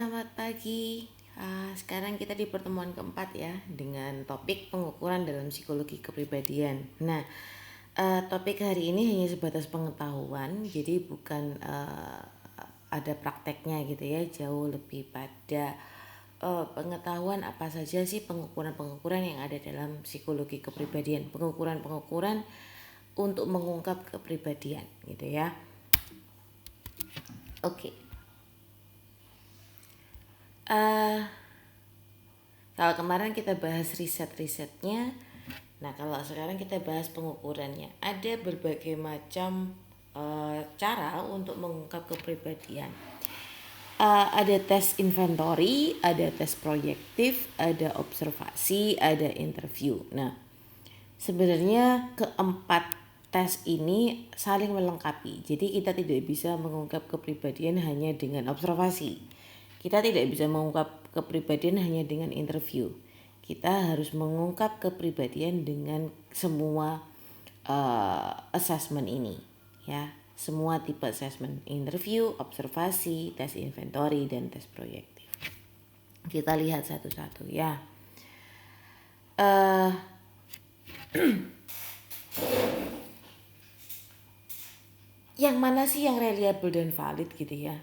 Selamat pagi. Sekarang kita di pertemuan keempat ya dengan topik pengukuran dalam psikologi kepribadian. Nah, topik hari ini hanya sebatas pengetahuan, jadi bukan ada prakteknya gitu ya. Jauh lebih pada pengetahuan apa saja sih pengukuran-pengukuran yang ada dalam psikologi kepribadian. Pengukuran-pengukuran untuk mengungkap kepribadian gitu ya. Oke. Kalau kemarin kita bahas riset-risetnya, nah kalau sekarang kita bahas pengukurannya. Ada berbagai macam cara untuk mengungkap kepribadian. Ada tes inventory, ada tes proyektif, ada observasi, ada interview. Nah, sebenarnya keempat tes ini saling melengkapi. Jadi kita tidak bisa mengungkap kepribadian hanya dengan observasi. Kita tidak bisa mengungkap kepribadian hanya dengan interview. Kita harus mengungkap kepribadian dengan semua assessment ini, ya. Semua tipe assessment: interview, observasi, tes inventory, dan tes proyektif. Kita lihat satu-satu ya. Yang mana sih yang reliable dan valid gitu ya?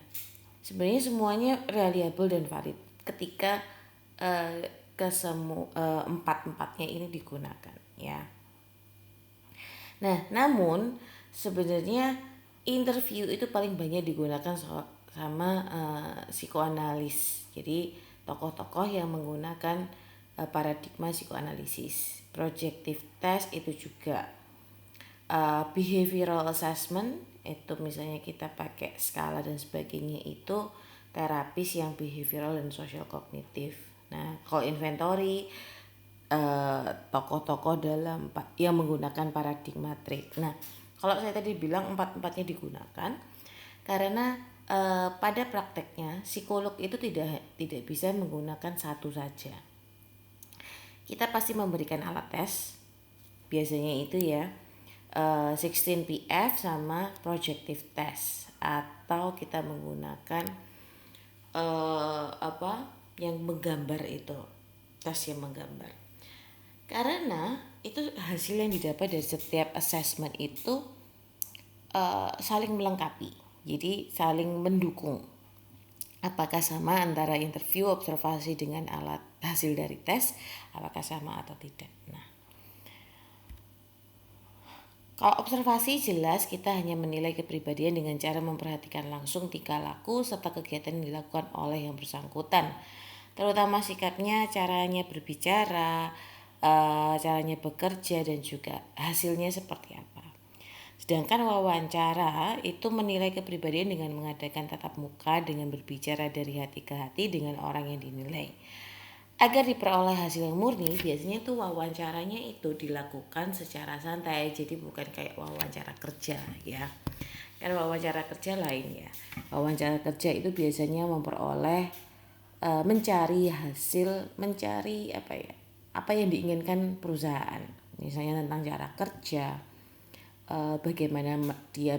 Sebenarnya semuanya reliable dan valid ketika empat-empatnya ini digunakan ya. Nah, namun sebenarnya interview itu paling banyak digunakan sama psikoanalis. Jadi tokoh-tokoh yang menggunakan paradigma psikoanalisis. Projective test itu juga. Behavioral assessment itu misalnya kita pakai skala dan sebagainya, itu terapis yang behavioral dan social kognitif. Nah, kalau inventory tokoh-tokoh dalam yang menggunakan paradigma trait. Nah, kalau saya tadi bilang empat-empatnya digunakan karena pada prakteknya psikolog itu tidak bisa menggunakan satu saja. Kita pasti memberikan alat tes, biasanya itu ya 16PF sama projective test, atau kita menggunakan yang menggambar, itu tes yang menggambar. Karena itu hasil yang didapat dari setiap assessment itu saling melengkapi, jadi saling mendukung. Apakah sama antara interview, observasi dengan alat hasil dari tes, apakah sama atau tidak. Nah, kalau observasi jelas kita hanya menilai kepribadian dengan cara memperhatikan langsung tingkah laku serta kegiatan yang dilakukan oleh yang bersangkutan, terutama sikapnya, caranya berbicara, caranya bekerja, dan juga hasilnya seperti apa. Sedangkan wawancara itu menilai kepribadian dengan mengadakan tatap muka, dengan berbicara dari hati ke hati dengan orang yang dinilai. Agar diperoleh hasil yang murni, biasanya tuh wawancaranya itu dilakukan secara santai, jadi bukan kayak wawancara kerja ya. Kan wawancara kerja lain ya. Wawancara kerja itu biasanya memperoleh mencari hasil, mencari apa yang diinginkan perusahaan, misalnya tentang cara kerja, bagaimana dia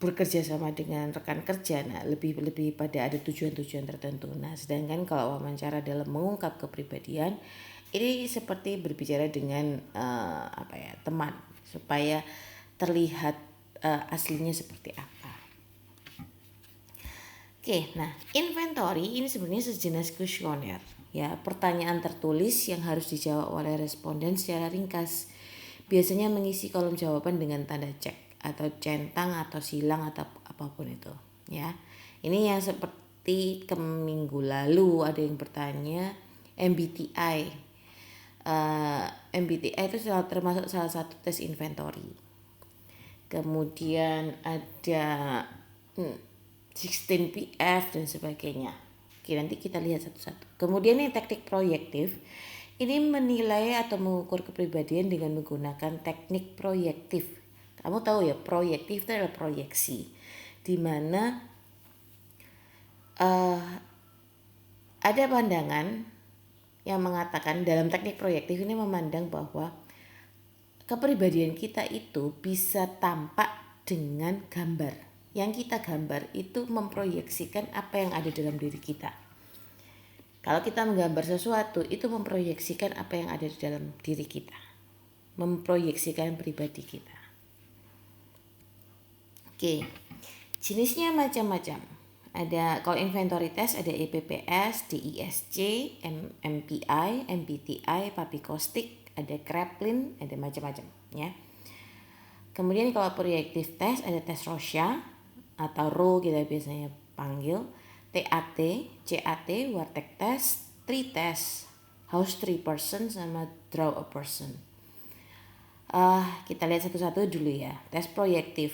bekerja sama dengan rekan kerja. Nah, lebih pada ada tujuan-tujuan tertentu. Nah, sedangkan kalau wawancara dalam mengungkap kepribadian ini seperti berbicara dengan teman, supaya terlihat aslinya seperti apa. Oke, nah inventory ini sebenarnya sejenis kuesioner ya, pertanyaan tertulis yang harus dijawab oleh responden secara ringkas. Biasanya mengisi kolom jawaban dengan tanda cek atau centang atau silang atau apapun itu ya. Ini yang seperti ke minggu lalu ada yang bertanya MBTI. MBTI itu termasuk salah satu tes inventory. Kemudian ada 16PF dan sebagainya. Oke, nanti kita lihat satu-satu. Kemudian yang teknik proyektif ini menilai atau mengukur kepribadian dengan menggunakan teknik proyektif. Kamu tahu ya, proyektif itu adalah proyeksi, di mana ada pandangan yang mengatakan dalam teknik proyektif ini memandang bahwa kepribadian kita itu bisa tampak dengan gambar. Yang kita gambar itu memproyeksikan apa yang ada dalam diri kita. Kalau kita menggambar sesuatu, itu memproyeksikan apa yang ada di dalam diri kita. Memproyeksikan pribadi kita. Oke, jenisnya macam-macam. Ada kalau inventory test ada EPPS, DISC, MPI, MBTI, Papikostik, ada Kraepelin, ada macam-macam ya. Kemudian kalau proyektif test ada tes Rorschach atau RO kita biasanya panggil, TAT, CAT, Wartek test, Tree test, House Tree person sama Draw a person. Kita lihat satu-satu dulu ya. Tes proyektif,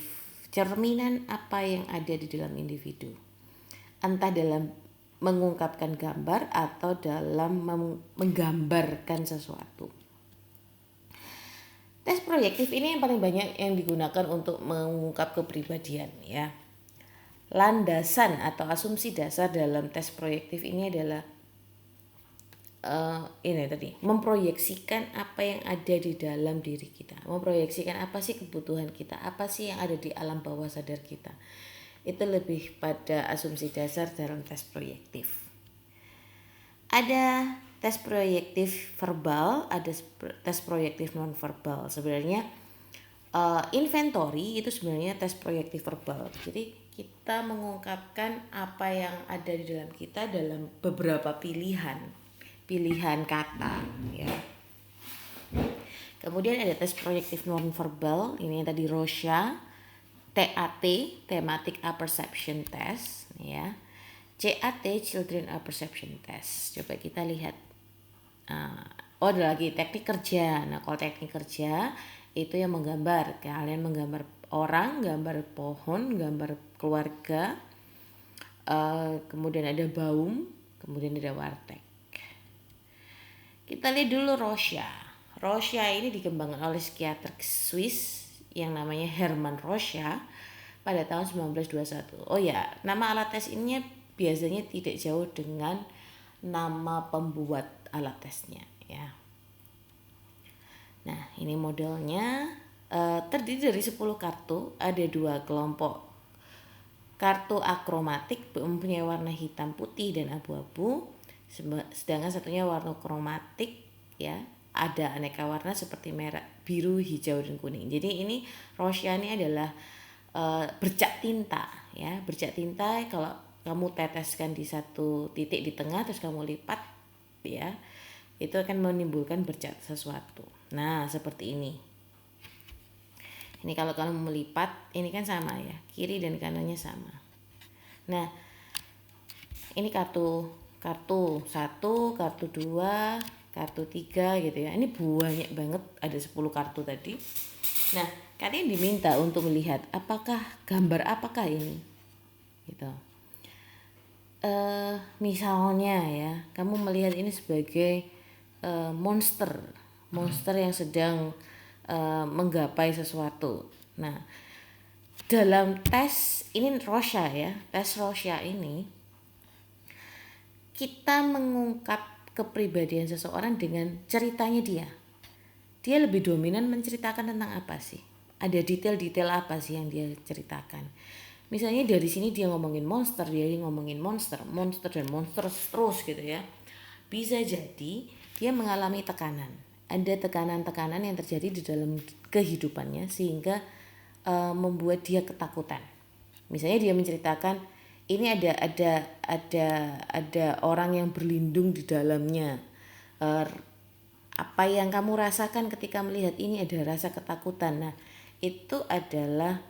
cerminan apa yang ada di dalam individu, entah dalam mengungkapkan gambar atau dalam menggambarkan sesuatu. Tes proyektif ini yang paling banyak yang digunakan untuk mengungkap kepribadian ya. Landasan atau asumsi dasar dalam tes proyektif ini adalah memproyeksikan apa yang ada di dalam diri kita, memproyeksikan apa sih kebutuhan kita, apa sih yang ada di alam bawah sadar kita. Itu lebih pada asumsi dasar dalam tes proyektif. Ada tes proyektif verbal, ada tes proyektif non verbal. Sebenarnya inventory itu sebenarnya tes proyektif verbal. Jadi kita mengungkapkan apa yang ada di dalam kita dalam beberapa pilihan kata ya. Kemudian ada tes proyektif non verbal, ini yang tadi Rorschach, TAT, Thematic Apperception Test ya. CAT, Children Apperception Test. Coba kita lihat. Ada lagi teknik kerja. Nah, kalau teknik kerja itu yang menggambar. Kalian menggambar orang, gambar pohon, gambar keluarga. Kemudian ada baum, kemudian ada wartek. Kita lihat dulu Rorschach. Rorschach ini dikembangkan oleh psikiater Swiss yang namanya Hermann Rorschach pada tahun 1921. Oh ya, nama alat tes ini biasanya tidak jauh dengan nama pembuat alat tesnya ya. Nah, ini modelnya terdiri dari 10 kartu, ada 2 kelompok. Kartu akromatik mempunyai warna hitam, putih dan abu-abu, sedangkan satunya warna kromatik ya. Ada aneka warna seperti merah, biru, hijau dan kuning. Jadi ini Rorschach ini adalah bercak tinta ya. Bercak tinta kalau kamu teteskan di satu titik di tengah terus kamu lipat ya, itu akan menimbulkan bercak sesuatu. Nah, seperti ini. Ini kalau kamu melipat, ini kan sama ya, kiri dan kanannya sama. Nah, ini kartu 1, kartu 2, kartu 3 gitu ya. Ini banyak banget, ada 10 kartu tadi. Nah, kalian diminta untuk melihat apakah gambar apakah ini gitu. Misalnya ya, kamu melihat ini sebagai monster yang sedang menggapai sesuatu. Nah, dalam tes ini Rorschach ya, tes Rorschach ini kita mengungkap kepribadian seseorang dengan ceritanya dia. Dia lebih dominan menceritakan tentang apa sih? Ada detail-detail apa sih yang dia ceritakan? Misalnya dari sini dia ngomongin monster, dia ngomongin monster dan monster terus gitu ya. Bisa jadi dia mengalami tekanan. Ada tekanan-tekanan yang terjadi di dalam kehidupannya sehingga membuat dia ketakutan. Misalnya dia menceritakan ini ada orang yang berlindung di dalamnya. Apa yang kamu rasakan ketika melihat ini ada rasa ketakutan. Nah, itu adalah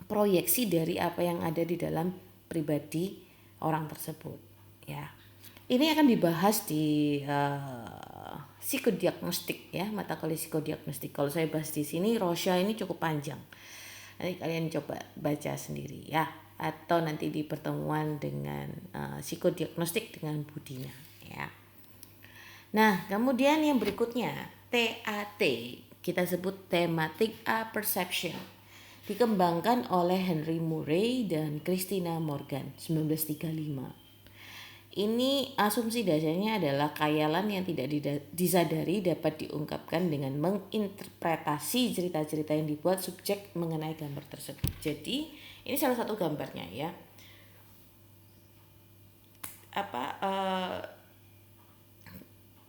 proyeksi dari apa yang ada di dalam pribadi orang tersebut ya. Ini akan dibahas di psikodiagnostik ya, mata kuliah psikodiagnostik. Kalau saya bahas di sini Rorschach ini cukup panjang. Nanti kalian coba baca sendiri ya, atau nanti di pertemuan dengan psikodiagnostik dengan Budina ya. Nah, kemudian yang berikutnya TAT, kita sebut Thematic Apperception, dikembangkan oleh Henry Murray dan Christina Morgan 1935. Ini asumsi dasarnya adalah khayalan yang tidak disadari dapat diungkapkan dengan menginterpretasi cerita-cerita yang dibuat subjek mengenai gambar tersebut. Jadi Ini salah satu gambarnya ya.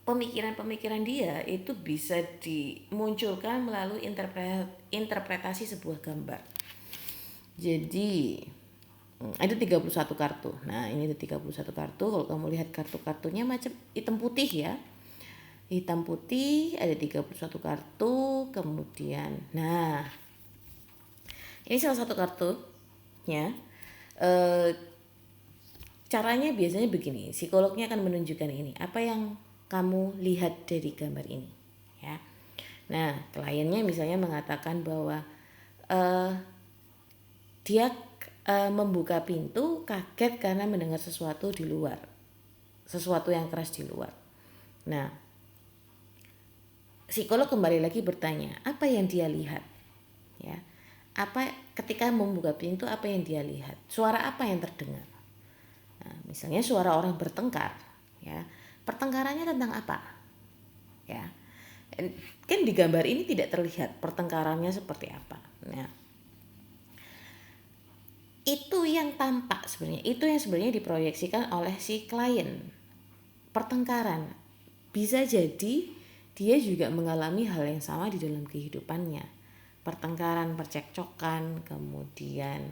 Pemikiran-pemikiran dia itu bisa dimunculkan melalui interpretasi sebuah gambar. Jadi ada 31 kartu. Nah, ini ada 31 kartu. Kalau kamu lihat kartu-kartunya macam hitam putih ya. Hitam putih ada 31 kartu. Kemudian, nah, ini salah satu kartunya. Caranya biasanya begini. Psikolognya akan menunjukkan ini. Apa yang kamu lihat dari gambar ini, ya. Nah, kliennya misalnya mengatakan bahwa dia membuka pintu kaget karena mendengar sesuatu di luar, sesuatu yang keras di luar. Nah, psikolog kembali lagi bertanya, apa yang dia lihat, ya? Apa ketika membuka pintu, apa yang dia lihat? Suara apa yang terdengar? Nah, misalnya suara orang bertengkar, ya. Pertengkarannya tentang apa? Ya. Kan di gambar ini tidak terlihat pertengkarannya seperti apa. Nah, itu yang tampak sebenarnya, itu yang sebenarnya diproyeksikan oleh si klien. Pertengkaran bisa jadi dia juga mengalami hal yang sama di dalam kehidupannya. Pertengkaran, percekcokan, kemudian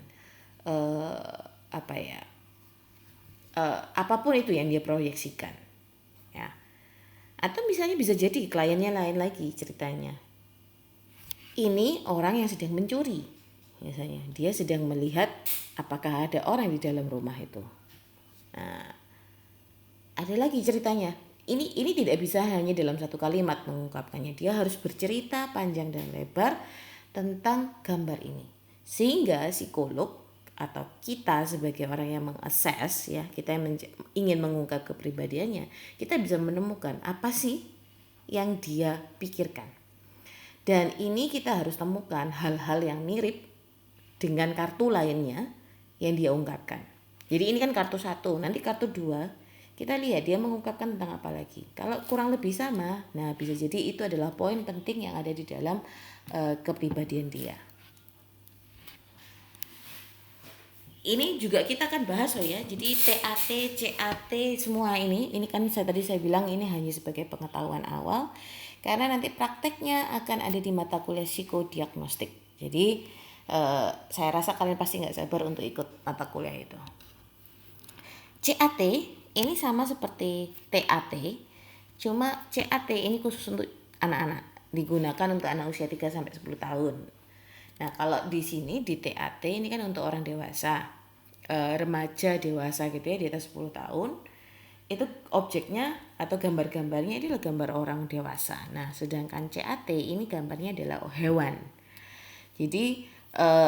apapun itu yang dia proyeksikan, ya. Atau misalnya bisa jadi kliennya lain lagi ceritanya. Ini orang yang sedang mencuri, misalnya dia sedang melihat apakah ada orang di dalam rumah itu. Nah, ada lagi ceritanya. Ini tidak bisa hanya dalam satu kalimat mengungkapkannya. Dia harus bercerita panjang dan lebar tentang gambar ini. Sehingga psikolog atau kita sebagai orang yang mengakses, ya, kita yang ingin mengungkap kepribadiannya, kita bisa menemukan apa sih yang dia pikirkan. Dan ini kita harus temukan hal-hal yang mirip dengan kartu lainnya yang dia ungkapkan. Jadi ini kan kartu 1, nanti kartu 2 kita lihat dia mengungkapkan tentang apa lagi. Kalau kurang lebih sama, nah bisa jadi itu adalah poin penting yang ada di dalam kepribadian dia. Ini juga kita akan bahas ya. Jadi TAT, CAT semua ini kan tadi saya bilang ini hanya sebagai pengetahuan awal karena nanti prakteknya akan ada di mata kuliah psikodiagnostik. Jadi saya rasa kalian pasti nggak sabar untuk ikut mata kuliah itu. CAT ini sama seperti TAT, cuma CAT ini khusus untuk anak-anak, digunakan untuk anak usia 3-10 tahun. Nah, kalau di sini di TAT ini kan untuk orang dewasa, remaja dewasa gitu ya, di atas 10 tahun. Itu objeknya atau gambar-gambarnya adalah gambar orang dewasa. Nah, sedangkan CAT ini gambarnya adalah hewan. Jadi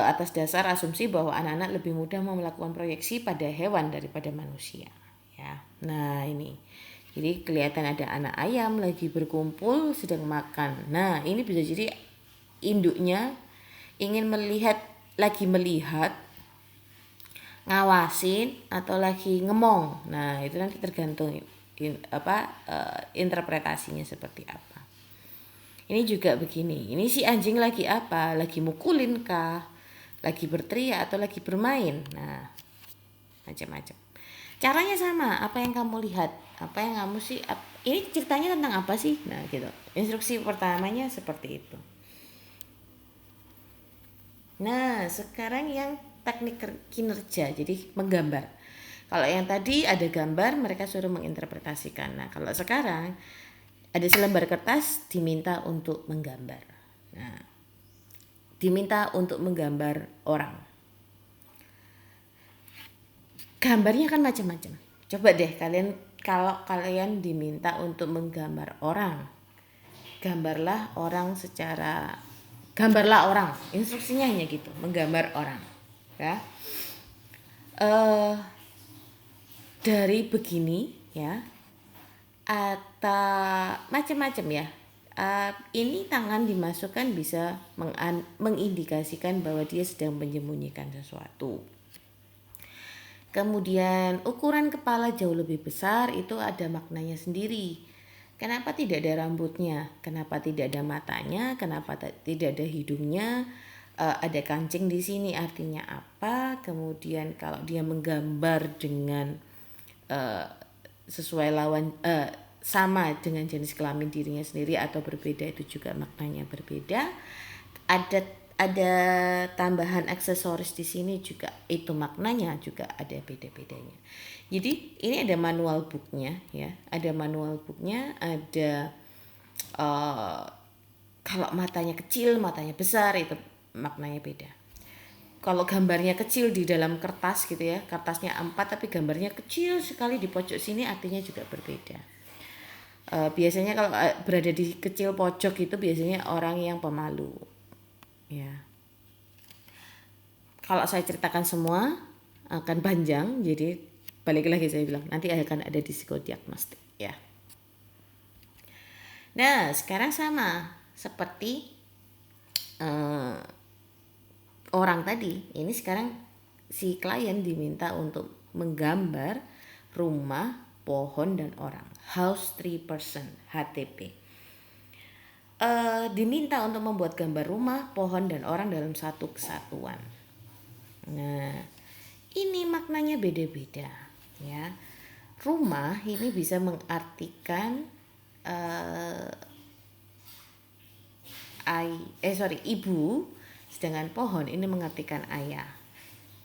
atas dasar asumsi bahwa anak-anak lebih mudah melakukan proyeksi pada hewan daripada manusia, ya. Nah, ini. Jadi kelihatan ada anak ayam lagi berkumpul sedang makan. Nah, ini bisa jadi induknya ingin lagi melihat, ngawasin atau lagi ngemong. Nah, itu nanti tergantung interpretasinya seperti apa. Ini juga begini. Ini si anjing lagi apa? Lagi mukulin kah? Lagi berteriak atau lagi bermain? Nah, macam-macam. Caranya sama. Apa yang kamu lihat? Apa yang kamu sih? Ini ceritanya tentang apa sih? Nah, gitu. Instruksi pertamanya seperti itu. Nah, sekarang yang teknik kinerja, jadi menggambar. Kalau yang tadi ada gambar, mereka suruh menginterpretasikan. Nah, kalau sekarang ada selembar kertas diminta untuk menggambar. Nah, diminta untuk menggambar orang. Gambarnya kan macam-macam. Coba deh kalian, kalau kalian diminta untuk menggambar orang, gambarlah orang, instruksinya hanya gitu, menggambar orang, ya. Dari begini, ya, atau macam-macam ya. Ini tangan dimasukkan bisa mengindikasikan bahwa dia sedang menyembunyikan sesuatu. Kemudian ukuran kepala jauh lebih besar itu ada maknanya sendiri. Kenapa tidak ada rambutnya? Kenapa tidak ada matanya? Kenapa tidak ada hidungnya? ada kancing di sini artinya apa. Kemudian kalau dia menggambar dengan sesuai lawan sama dengan jenis kelamin dirinya sendiri atau berbeda, itu juga maknanya berbeda. Ada tambahan aksesoris di sini juga, itu maknanya juga ada beda-bedanya. Jadi ini ada manual booknya ya, ada manual booknya, ada kalau matanya kecil, matanya besar, itu maknanya beda. Kalau gambarnya kecil di dalam kertas gitu ya, kertasnya A4 tapi gambarnya kecil sekali di pojok sini, artinya juga berbeda. Biasanya kalau berada di kecil pojok itu biasanya orang yang pemalu ya. Kalau saya ceritakan semua akan panjang, jadi balik lagi saya bilang nanti akan ada di psikodiagnostik ya. Nah sekarang sama seperti orang tadi, ini sekarang si klien diminta untuk menggambar rumah, pohon, dan orang. House, tree, person, HTP. Diminta untuk membuat gambar rumah, pohon, dan orang dalam satu kesatuan. Nah, ini maknanya beda-beda ya. Rumah ini bisa mengartikan ibu, sedangkan pohon ini mengartikan ayah.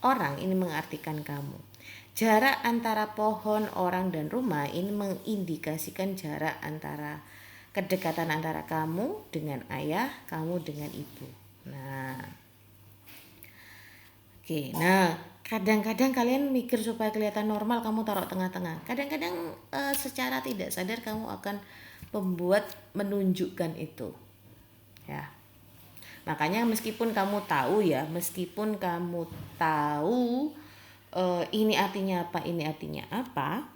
Orang ini mengartikan kamu. Jarak antara pohon, orang, dan rumah ini mengindikasikan jarak antara kedekatan antara kamu dengan ayah, kamu dengan ibu. Nah, oke. Nah, kadang-kadang kalian mikir supaya kelihatan normal kamu taruh tengah-tengah. Kadang-kadang secara tidak sadar kamu akan menunjukkan itu. Ya. Makanya meskipun kamu tahu ini artinya apa,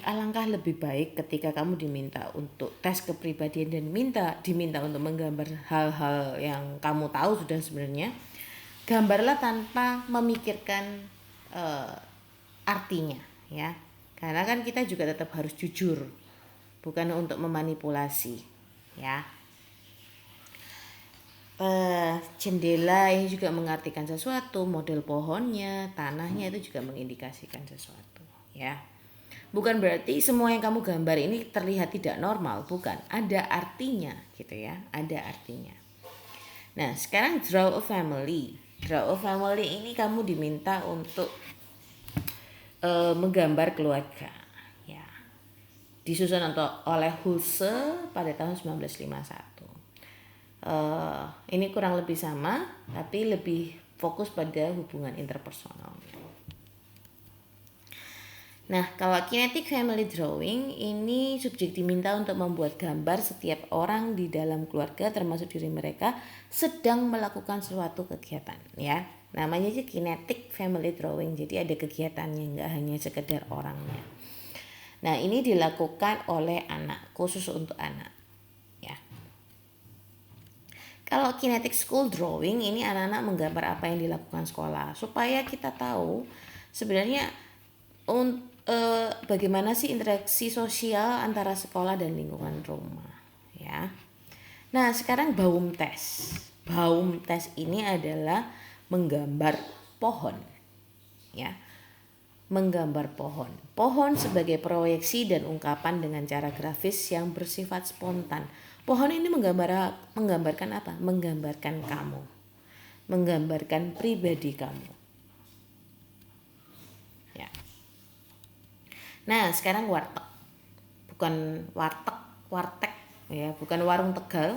alangkah lebih baik ketika kamu diminta untuk tes kepribadian dan diminta untuk menggambar hal-hal yang kamu tahu sudah sebenarnya, gambarlah tanpa memikirkan artinya ya. Karena kan kita juga tetap harus jujur, bukan untuk memanipulasi ya. Jendela ini juga mengartikan sesuatu, model pohonnya, tanahnya itu juga mengindikasikan sesuatu ya. Bukan berarti semua yang kamu gambar ini terlihat tidak normal, bukan, ada artinya gitu ya, ada artinya. Nah sekarang draw a family ini kamu diminta untuk menggambar keluarga ya, disusun oleh Hulse pada tahun 1951. Ini kurang lebih sama, tapi lebih fokus pada hubungan interpersonal. Nah, kalau kinetic family drawing ini subjek diminta untuk membuat gambar setiap orang di dalam keluarga termasuk diri mereka sedang melakukan suatu kegiatan ya. Namanya aja kinetic family drawing, jadi ada kegiatannya, nggak hanya sekedar orangnya. Nah, ini dilakukan oleh anak, khusus untuk anak ya. Kalau kinetic school drawing ini anak-anak menggambar apa yang dilakukan sekolah, supaya kita tahu sebenarnya bagaimana sih interaksi sosial antara sekolah dan lingkungan rumah ya. Nah sekarang Baum test ini adalah menggambar pohon ya, menggambar pohon sebagai proyeksi dan ungkapan dengan cara grafis yang bersifat spontan. Pohon ini menggambarkan apa? Menggambarkan kamu, menggambarkan pribadi kamu. Ya. Nah, sekarang warteg. Bukan warteg ya, bukan warung Tegal,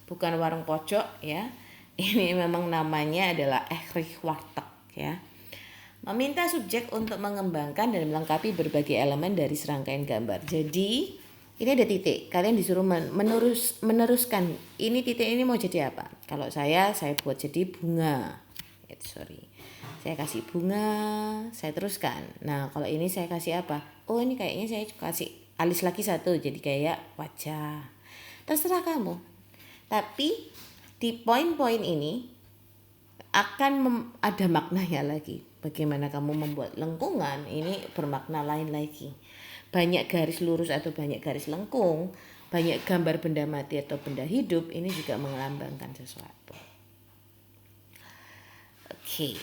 bukan warung pojok ya. Ini memang namanya adalah Erich Warteg ya. Meminta subjek untuk mengembangkan dan melengkapi berbagai elemen dari serangkaian gambar. Jadi ini ada titik, kalian disuruh meneruskan. Ini titik ini mau jadi apa? Kalau saya buat jadi bunga. Saya kasih bunga, saya teruskan. Nah kalau ini saya kasih apa? Oh ini kayaknya saya kasih alis lagi satu, jadi kayak wajah. Terserah kamu. Tapi di poin-poin ini akan ada maknanya lagi. Bagaimana kamu membuat lengkungan ini bermakna lain lagi. Banyak garis lurus atau banyak garis lengkung, banyak gambar benda mati atau benda hidup, ini juga melambangkan sesuatu. Oke.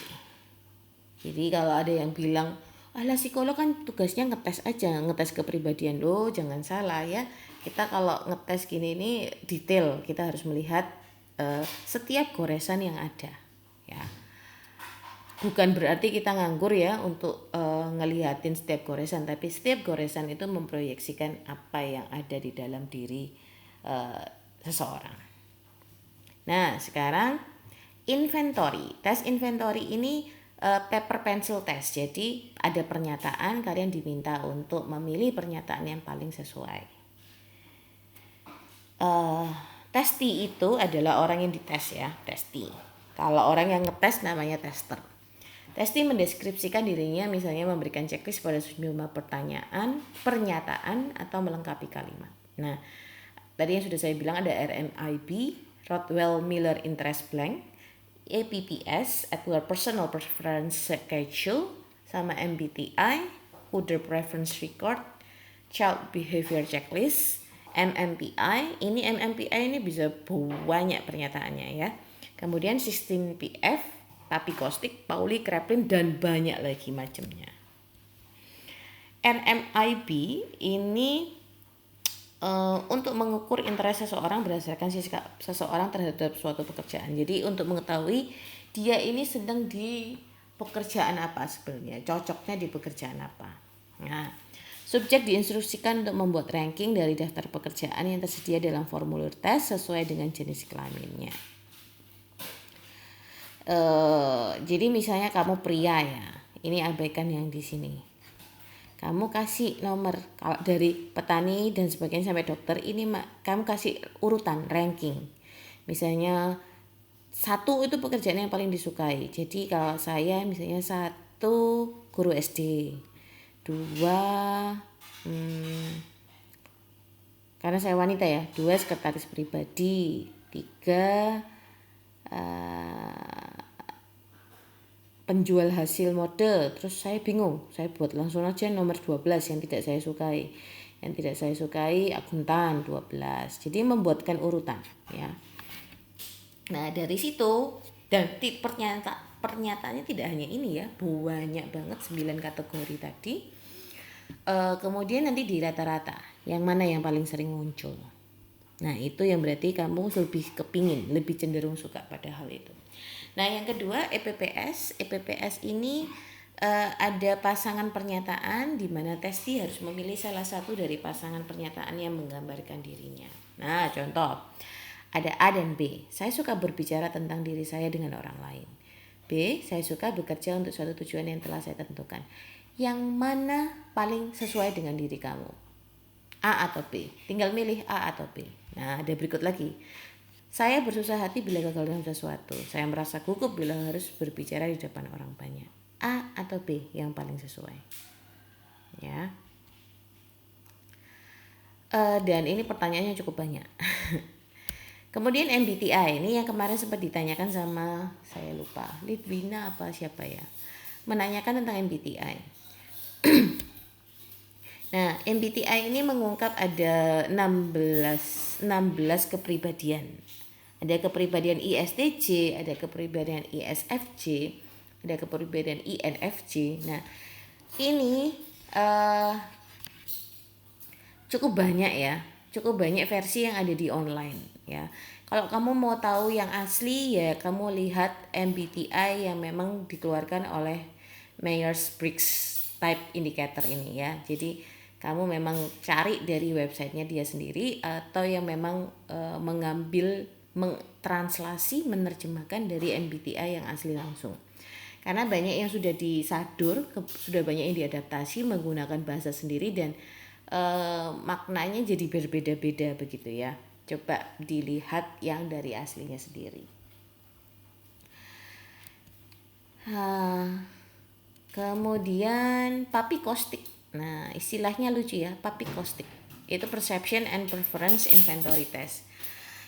Jadi kalau ada yang bilang, alah psikolog kan tugasnya ngetes aja, ngetes kepribadian. Loh, jangan salah ya. Kita kalau ngetes gini ini detail, kita harus melihat setiap goresan yang ada. Ya. Bukan berarti kita nganggur ya untuk ngelihatin setiap goresan, tapi setiap goresan itu memproyeksikan apa yang ada di dalam diri seseorang. Nah, sekarang inventory. Tes inventory ini paper pencil test. Jadi ada pernyataan, kalian diminta untuk memilih pernyataan yang paling sesuai. Testi itu adalah orang yang dites ya, testi. Kalau orang yang ngetes namanya tester. Testi mendeskripsikan dirinya, misalnya memberikan checklist pada sejumlah pernyataan atau melengkapi kalimat. Nah, tadi yang sudah saya bilang ada RMIB, Rothwell Miller Interest Blank, APPS, Adler Personal Preference Schedule, sama MBTI, Other Preference Record, Child Behavior Checklist, MMPI. Ini MMPI ini bisa banyak pernyataannya ya. Kemudian sistem PF, Papikostik, Pauli, Kraepelin, dan banyak lagi macamnya. RMIB ini untuk mengukur interest seseorang berdasarkan sikap seseorang terhadap suatu pekerjaan. Jadi untuk mengetahui dia ini sedang di pekerjaan apa sebenarnya, cocoknya di pekerjaan apa. Nah, subjek diinstruksikan untuk membuat ranking dari daftar pekerjaan yang tersedia dalam formulir tes sesuai dengan jenis kelaminnya. Jadi misalnya kamu pria ya, ini abaikan yang di sini. Kamu kasih nomor, kalau dari petani dan sebagainya sampai dokter ini kamu kasih urutan ranking. Misalnya 1 itu pekerjaan yang paling disukai. Jadi kalau saya misalnya 1 guru SD, 2 karena saya wanita ya, 2 sekretaris pribadi, 3 penjual hasil mode. Terus saya bingung, saya buat langsung aja nomor 12 yang tidak saya sukai. Yang tidak saya sukai akuntan 12. Jadi membuatkan urutan ya. Nah, dari situ dan pernyataannya tidak hanya ini ya, banyak banget 9 kategori tadi. Kemudian nanti di rata-rata yang mana yang paling sering muncul. Nah, itu yang berarti kamu lebih kepingin, lebih cenderung suka pada hal itu. Nah, yang kedua EPPS. EPPS ini ada pasangan pernyataan di mana testi harus memilih salah satu dari pasangan pernyataan yang menggambarkan dirinya. Nah, contoh ada A dan B. Saya suka berbicara tentang diri saya dengan orang lain. B, saya suka bekerja untuk suatu tujuan yang telah saya tentukan. Yang mana paling sesuai dengan diri kamu? A atau B? Tinggal milih A atau B. Nah, ada berikut lagi. Saya bersusah hati bila gagal dalam sesuatu. Saya merasa gugup bila harus berbicara di depan orang banyak. A atau B yang paling sesuai. Ya. Dan ini pertanyaannya cukup banyak. Kemudian MBTI ini yang kemarin sempat ditanyakan sama, saya lupa, Lidwina apa siapa ya, menanyakan tentang MBTI. Nah, MBTI ini mengungkap ada 16 kepribadian. Ada kepribadian ISTJ, ada kepribadian ISFJ, ada kepribadian INFJ. Nah, ini cukup banyak ya, cukup banyak versi yang ada di online ya. Kalau kamu mau tahu yang asli ya kamu lihat MBTI yang memang dikeluarkan oleh Myers-Briggs Type Indicator ini ya. Jadi kamu memang cari dari websitenya dia sendiri atau yang memang mengambil, mentranslasi, menerjemahkan dari MBTI yang asli langsung. Karena banyak yang sudah disadur, sudah banyak yang diadaptasi menggunakan bahasa sendiri dan maknanya jadi berbeda-beda begitu ya. Coba dilihat yang dari aslinya sendiri. Kemudian Papikostik. Nah, istilahnya lucu ya, Papikostik. Itu Perception and Preference Inventory Test.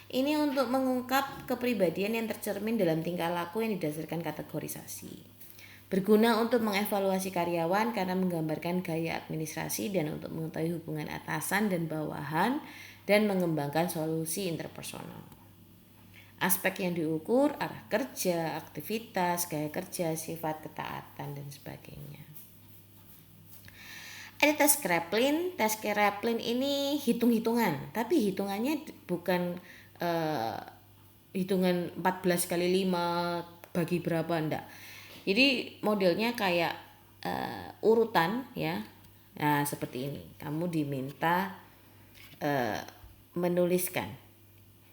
Ini untuk mengungkap kepribadian yang tercermin dalam tingkah laku yang didasarkan kategorisasi. Berguna untuk mengevaluasi karyawan karena menggambarkan gaya administrasi dan untuk mengetahui hubungan atasan dan bawahan dan mengembangkan solusi interpersonal. Aspek yang diukur, arah kerja, aktivitas, gaya kerja, sifat ketaatan, dan sebagainya. Ada tes Kraepelin. Tes Kraepelin ini hitung-hitungan, tapi hitungannya bukan hitungan 14 kali 5 bagi berapa, enggak. Jadi modelnya kayak urutan ya. Nah, seperti ini. Kamu diminta menuliskan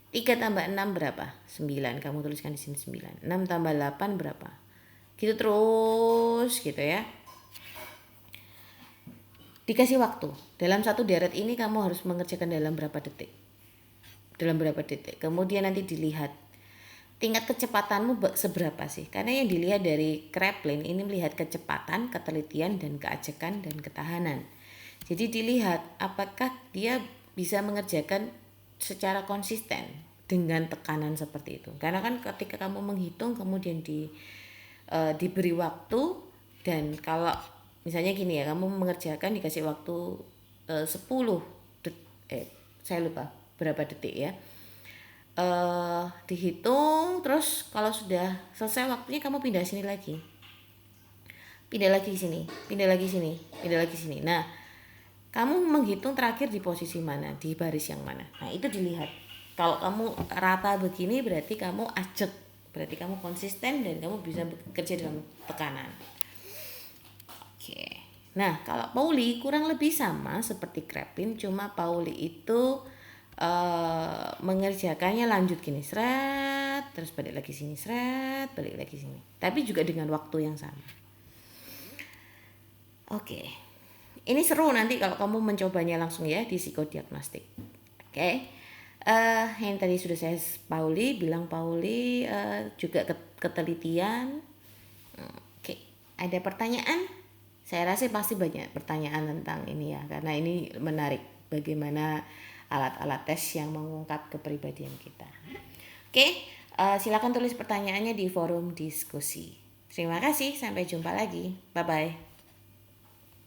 3 tambah 6 berapa? 9. Kamu tuliskan di sini 9. 6 tambah 8 berapa? Gitu terus gitu ya. Dikasih waktu. Dalam satu deret ini kamu harus mengerjakan dalam berapa detik. Kemudian nanti dilihat tingkat kecepatanmu seberapa sih. Karena yang dilihat dari Kraepelin ini melihat kecepatan, ketelitian, dan keajekan dan ketahanan. Jadi dilihat apakah dia bisa mengerjakan secara konsisten dengan tekanan seperti itu. Karena kan ketika kamu menghitung kemudian diberi waktu, dan kalau misalnya gini ya, kamu mengerjakan dikasih waktu 10 saya lupa berapa detik ya, dihitung, terus kalau sudah selesai waktunya kamu pindah sini lagi, pindah lagi sini. Nah, kamu menghitung terakhir di posisi mana, di baris yang mana. Nah, itu dilihat. Kalau kamu rata begini berarti kamu ajak, berarti kamu konsisten dan kamu bisa bekerja dalam tekanan. Oke. Nah, kalau Pauli kurang lebih sama seperti Kraepelin, cuma Pauli itu mengerjakannya lanjut gini, seret, terus balik lagi sini, seret, balik lagi sini. Tapi juga dengan waktu yang sama. Oke. Ini seru nanti kalau kamu mencobanya langsung ya di psikodiagnostik. Oke. Yang tadi sudah saya Pauli juga ketelitian. Oke. Ada pertanyaan? Saya rasa pasti banyak pertanyaan tentang ini ya, karena ini menarik bagaimana alat-alat tes yang mengungkap kepribadian kita. Oke, silakan tulis pertanyaannya di forum diskusi. Terima kasih, sampai jumpa lagi. Bye-bye.